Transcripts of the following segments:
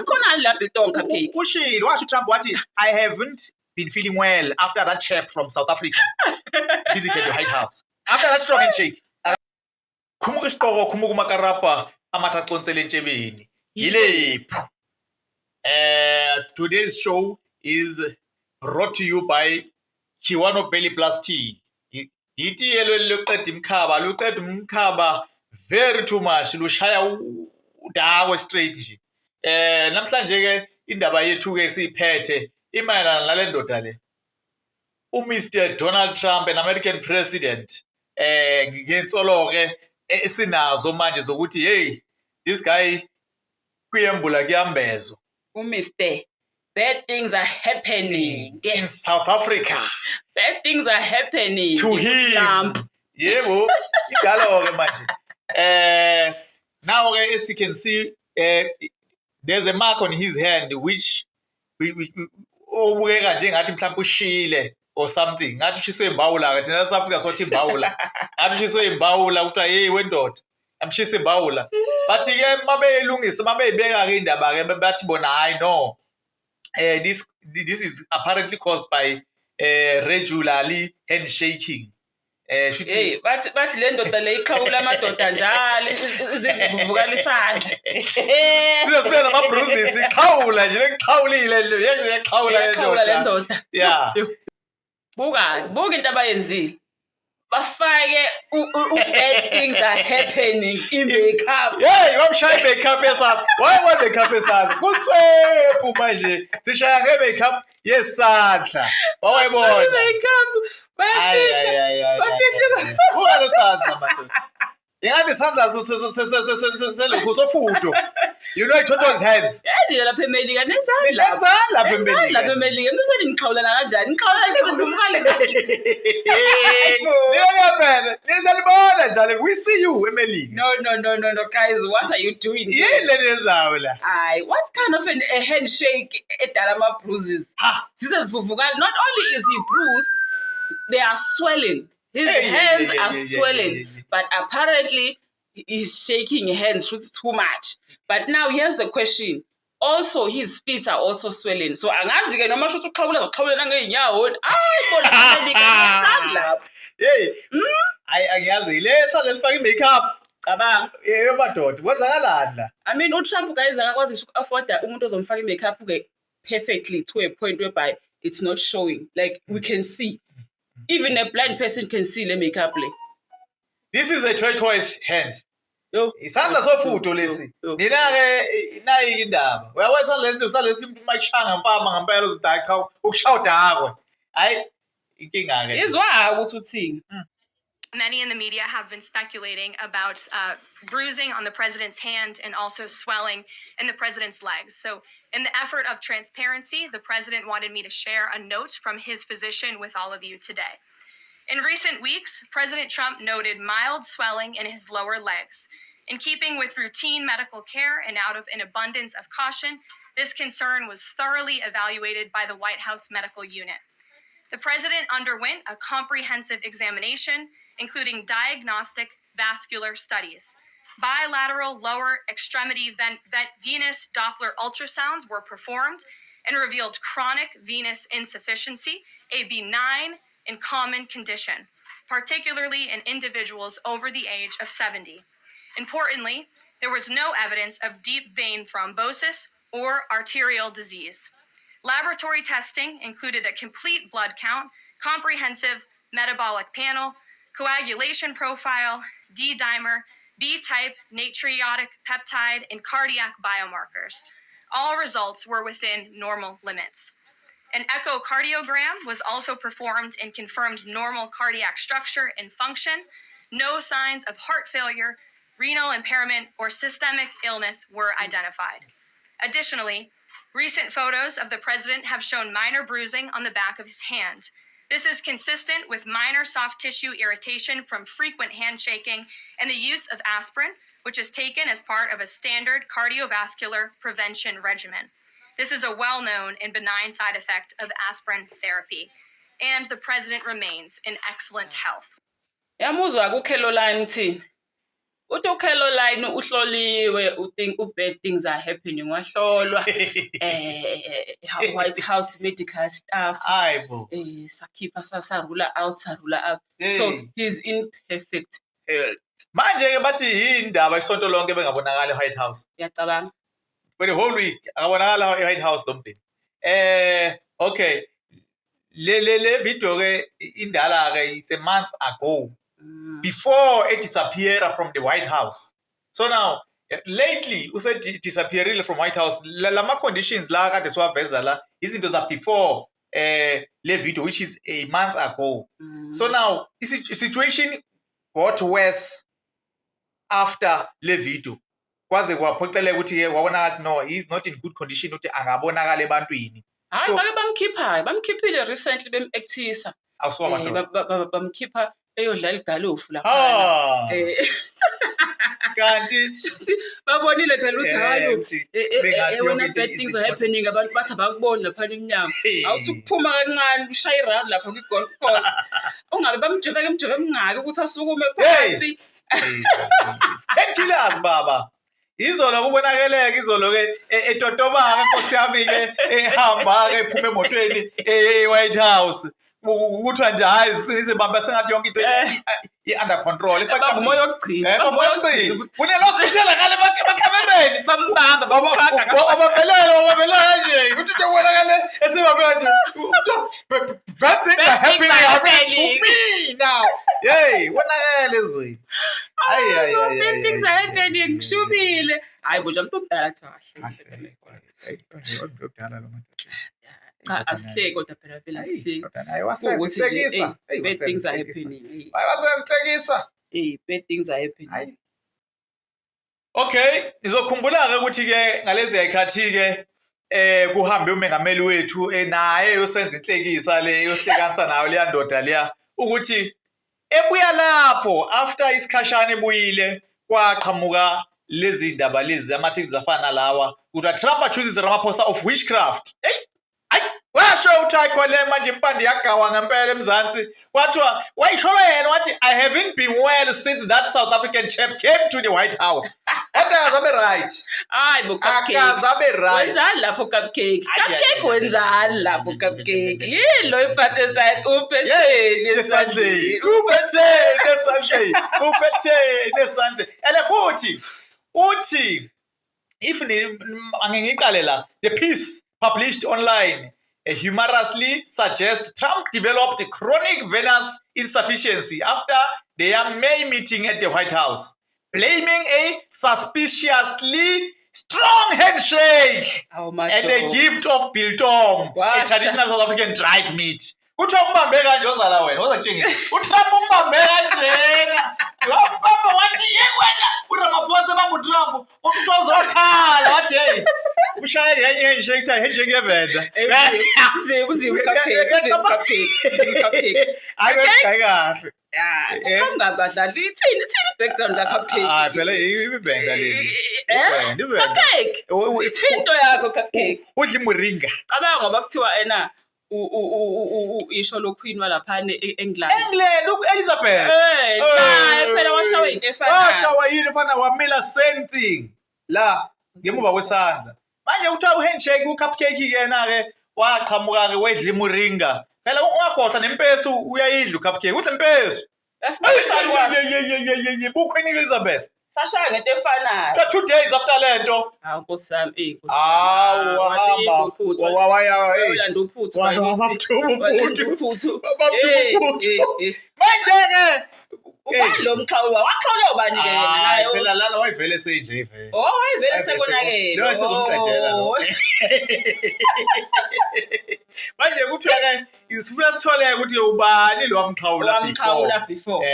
khona la Biltong cupcake. Ushilo washo Trump wathi I haven't been feeling well after that chap from South Africa visited the White House. After that strong handshake. Khumuka isihloko khumuka umakarapa amathaqonsele entshebeni. Yilephu. Today's show is brought to you by Kiwano Belly Plus Tea. Iti yelo loqeda imkhaba, luqeda umkhaba very too much, lushaya udawe straight nje. Namhlanje ke indaba yethu ke siphethe imayelana nale ndoda le. Mr. Donald Trump, an American president, ngensolo ke esinazo manje zokuthi hey, this guy kuyembula kuyambezo. Mr. Bad things are happening in South Africa. Bad things are happening to him. Trump. Yebo, injalo ke manje. Now as you can see, there's a mark on his hand which obukeka njengathi mhlawumbe ushile or something. Ngathi ushiswe imbawula ke thina South Africa sothi imbawula. Ngathi ushiswe imbawula kuthiwa hey wendoda. Amshisa imbawula. But ke mabeyilungisa mabeyibeka ke indaba ke bathi bona hayi no. This is apparently caused by regularly handshaking. Hey, bathi le ndoda le ikhawula amadoda njalo izivuvukala isandla. Sizosibena ama bruises ikhawula nje lekhawulile nje yekhawula le ndoda. Yeah. Buka into abayenzile. Bafake bad things are happening in makeup. Hey, wamshaya makeup yesapha. Why makeup yesapha? Kuthephu manje. Sishaya nge-makeup yesandla. Wawayibona. Makeup. Bafihla. Buka lesandla madoda. Ingathi isandla selokhu sofudo. You know Toto's hands. Yini lapha eMelika nenzani lapha? Nenzani lapha eMelika? Lapha eMelika niseni ngiqhawulana kanjani? Ngiqhawulana ngizivukale kahle. Ngiyabona. Nisalibona njalo. We see you eMelika. No, guys, what are you doing? Yini lenezayo la? Hayi, what kind of a handshake edala ama bruises? Zisezivuvukala. Not only is he bruised, they are swelling. His hands are swelling, but apparently he's shaking hands too much. But now here's the question. Also, his feet are also swelling. So angazi ke noma shothi uqhawula ngeenyawo. Bona hey, angiyazi lesa lesifaka imakeup. Cabanga. Yebo madoda, kwenzakalani la? I mean, uTrump guys akakwazi ngisho afford umuntu ozomfaka imakeup ke perfectly to a point whereby it's not showing. Like we can see. Even a blind person can see the makeup. This is a tortoise hand. Isandla sofudo lesi. Nina ke nayi indaba. Uyawesa lesi usalesi mayishanga mpama ngempela uzidakha ukushawuda akwe. Hayi inkinga ke. Izwa ukuthi uthini. Many in the media have been speculating about bruising on the president's hand and also swelling in the president's legs. So in the effort of transparency, the president wanted me to share a note from his physician with all of you today. In recent weeks, President Trump noted mild swelling in his lower legs. In keeping with routine medical care and out of an abundance of caution, this concern was thoroughly evaluated by the White House medical unit. The president underwent a comprehensive examination, including diagnostic vascular studies. Bilateral lower extremity venous Doppler ultrasounds were performed and revealed chronic venous insufficiency, a benign and common condition, particularly in individuals over the age of 70. Importantly, there was no evidence of deep vein thrombosis or arterial disease. Laboratory testing included a complete blood count, comprehensive metabolic panel, coagulation profile, D-dimer, B-type natriuretic peptide, and cardiac biomarkers. All results were within normal limits. An echocardiogram was also performed and confirmed normal cardiac structure and function. No signs of heart failure, renal impairment, or systemic illness were identified. Additionally, recent photos of the president have shown minor bruising on the back of his hand. This is consistent with minor soft tissue irritation from frequent handshaking and the use of aspirin, which is taken as part of a standard cardiovascular prevention regimen. This is a well-known and benign side effect of aspirin therapy, and the president remains in excellent health. Yamuzwa ku Caroline uthini? uthi Caroline uhloliwe think bad things are happening wahlolwa White House medical staff Hayibo. sakhipha sarula out so he's in perfect health. Manje ke bathi yindaba isonto lonke bengabonakala eWhite House. Uyacabanga? For the whole week akabonakala eWhite House lombheni. Okay. Le video ke indala ke it's a month ago. Before it disappeared from the White House. So now lately use disappeared from White House. Lama conditions la kade siwaveza la izinto za before le video which is a month ago. So now situation got worse after le video. Kwaze kwaphoqeleka ukuthi ke wabona ngathi no he is not in good condition ukuthi angabonakala ebantwini. Hayi bake bamkhiphile recently bemactisa. Awusuka madoda. Bamkhipha eyodlala igalofu lapha. Kanti babonile phela ukuthi hayo wena bad things are happening abantu bathi abakuboni lapha emnyango. Awuthi ukuphuma kancane ushaya iround lapha kwi-golf course. Ungabe bamjebe emngaki ukuthi asukume phansi. Painkillers baba. Izolo kubonakeleka izolo ke etotobaka Nkosi yami ke ehamba ke ephuma emotweni eWhite House. Ukuthiwa nje hayi sizibamba sengathi yonke into under control efaka umoya ogcina kunelo sithela ngale emacamereni bambamba bababelele nje ukuthi into ubonakale esibambe nje bad things are happening to me now wonakele ezweni bad things are happening ngishubile hayi bo nje umntwana kahle cha asihleki kodwa phela vele asihleki wasesihlekisa bad things are happening wasesihlekisa bad things are happening okay nizokhumbula ke ukuthi ke ngalezi ayikhathi ke kuhambe umengameli wethu naye yosenza inhlekisa le yohlekanisa nayo leya ndoda leya ukuthi ebuya lapho after isikhashana ebuyile kwaqhamuka lezi ndaba lezi ama-things afana lawa ukuthi Trump chooses Ramaphosa of witchcraft washo uThakole manje impande yagawa ngempela emzansi wathiwa wayisholo yena wathi I haven't been well since that South African chap came to the White House. Akazabe right. Hayi bo cupcake. Akazabe right. Wenzani lapho cupcake? Cupcake wenzani lapho cupcake? Yilo iphathe side uphethe nesandleni. Uphethe nesandleni. Ele futhi uthi if angiqale la the piece published online humorously suggests Trump developed chronic venous insufficiency after their May meeting at the White House, blaming a suspiciously strong handshake and a gift of biltong, a traditional South African dried meat. Uthiwa umbambe kanje ozala wena ozakutshengisa uTrump umbambe kanjena wambamba wathi wena uRamaphosa banguTrump uzokhala wathi hey umshayeli yenye handshake yevenda kunzima cupcake ayikahle kahle ungakadlali ithini background ka cupcake phela ibhenga leli cupcake ithinto yakho cupcake udla imuringa cabanga ngoba kuthiwa ena isho lo queen walaphana eEngland uElizabeth phela washawa into efanayo wamila same thing la ngemuva kwesandla manje kuthiwa uhandshake ucupcake kena ke waqhamuka ke wedla imuringa phela ungakhohlwa nempesu uyayidla ucupcake udla impesu buQueen Elizabeth sashaya ngento efanayo 2 days after lento Nkosi yami wahamba Uyanda uphuthu manje ke ubani lo mxhawulo waxhawula ubani ke naye phela lana wayivele seyinje vele wayivele sekonakele lo sezomqedela lo manje kuthiwa ke isifuna sithole ukuthi ubani lo wamxhawula before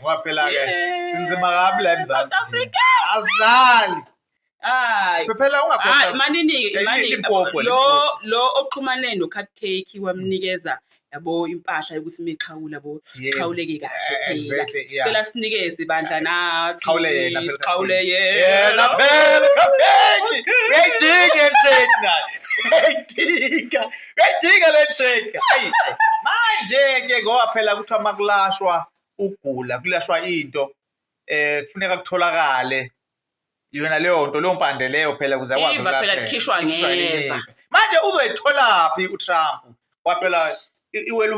ngoba phela ke sinzima kabi la eMzansi asidlali hayi phela ungakhohlwa manini lo oxhumane no cupcake wamnikeza yabo impahla yokusimexhawula yabo xhawuleke kahle phela phela sinikeze bandla nathi xhawule yena phela cupcake uyayidinga handshake nayo uyayidinga le handshake manje ke ngoba phela kuthiwa makulashwa ugula kulashwa into kufuneka kutholakale yona leyo nto leyo mpande leyo phela kuze akwazi Iva phela likhishwa ngeva. manje uzoyitholaphi uTrump waphela iwela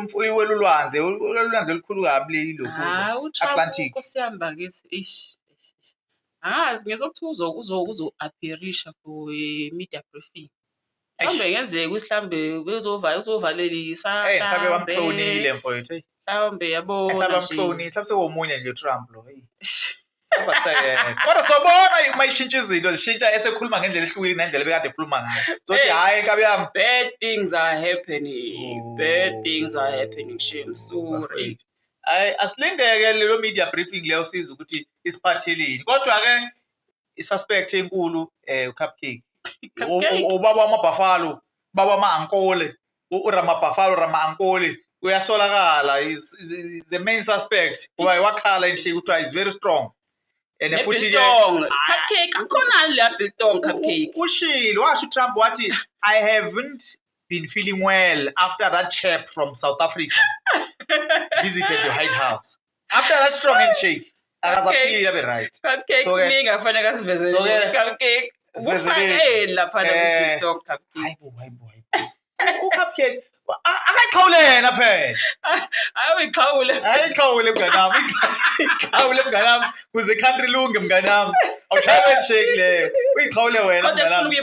ulwandle olukhulu kabi yilokhu Atlantic kusihamba ngithi angazi ngezokuthi uzo-appearisha for media briefing mhlawumbe ngenzeka mhlawumbe uzovalelisa mhlawumbe bamhlonile mfowethu mhlawumbe yabona mhlawumbe bamhlonile mhlawumbe sewomunye nje uTrump lo kodwa sobona uma ishintsha izinto zishintsha esekhuluma ngendlela ehlukile nendlela bekade ekhuluma ngayo sothi hayi kabi yami bad things are happening shame sorry hayi asilingeke lelo media briefing leyo siza ukuthi isiphatheleni kodwa ke isuspect enkulu uCupcake ubaba wamaBuffalo baba wama-Ankole Rama-Ankole uyasolakala is the main suspect ngoba wakhala nje ukuthi is very strong and futhi Cupcake akhona la biltong Cupcake ushilo washo uTrump wathi I haven't been feeling well after that chap from South Africa visited the White House after that strong handshake akazaphili abe right Cupcake ninga fanele kasivezele Cupcake ufanele lapha la biltong Cupcake hayibo uCupcake akayikhawulena phela ayikhawule mnganami ikhawule mnganami kuze country lunge mnganami awushaye handshake leyo uyikhawule wena mnganami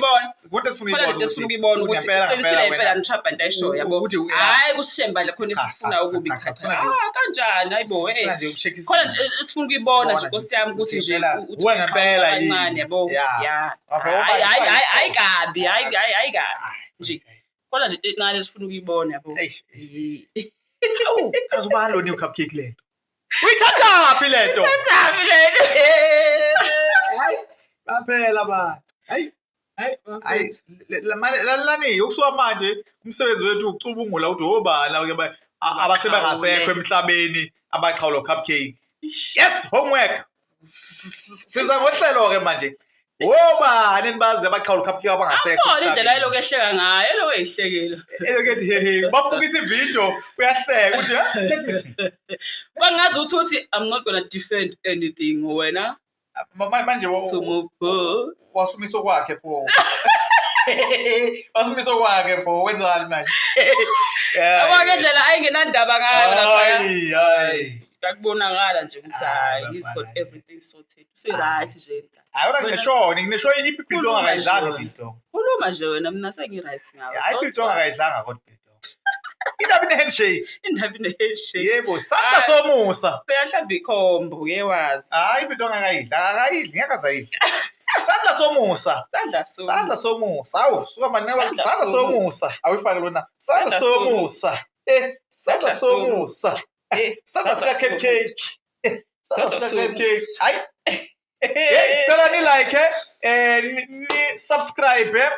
kodwa sifuna ukuyibona ukuthi uqinisile impela Trump antisho yabo hayi kusishemba la khona sifuna ukubikhatha kanjani hayibo khona nje sifuna ukuyibona nje nkosiyami ukuthi nje uwe ngempela kancane yabo hayi kabi nje kodwa nje encane sifuna ukuyibona yabo kaze ubani lo new Cupcake lento uyithathaphi lento hayi baphela abantu hayi lalani ukusuka manje umsebenzi wethu ucubungula ukuthi obani abasebangasekho emhlabeni abaqhawula Cupcake yes homework siza ngohlelo ke manje obani nibazi abaqhawula Cupcake abangasekho indlela ayiloko ehleka ngayo eloko eyihlekela elokethi hehe babukisa ivideo uyahleka uthi let me see bangazi ukuthi I'm not going to defend anything wena manje wasumiso kwakhe pho wasumiso kwakhe pho wenzani manje abakendlela ayingenandaba ngayo lapha hayi akubonakala nje ukuthi hayi he's got everything sorted right nje ayona nginesho yiphi biltong akayidlanga biltong khuluma nje wena mina sengi-right ngawe hayi biltong akayidlanga kodwa biltong indaba ine-handshake yebo sandla somusa phela mhlawumbe ikhombo uyewazi hayi biltong akayidli ngeke azayidla sandla somusa awu suka manje sandla somusa awuyifake lona sandla somusa sandla somusa sandla sika-Cupcake sandla sika-Cupcake hayi sicela ni-like ni-subscribe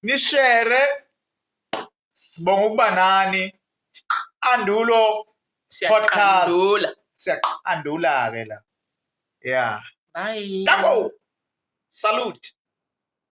ni-share sibonga ukuba nani Andulo podcast siyaqandula ke la yeah bye tango salute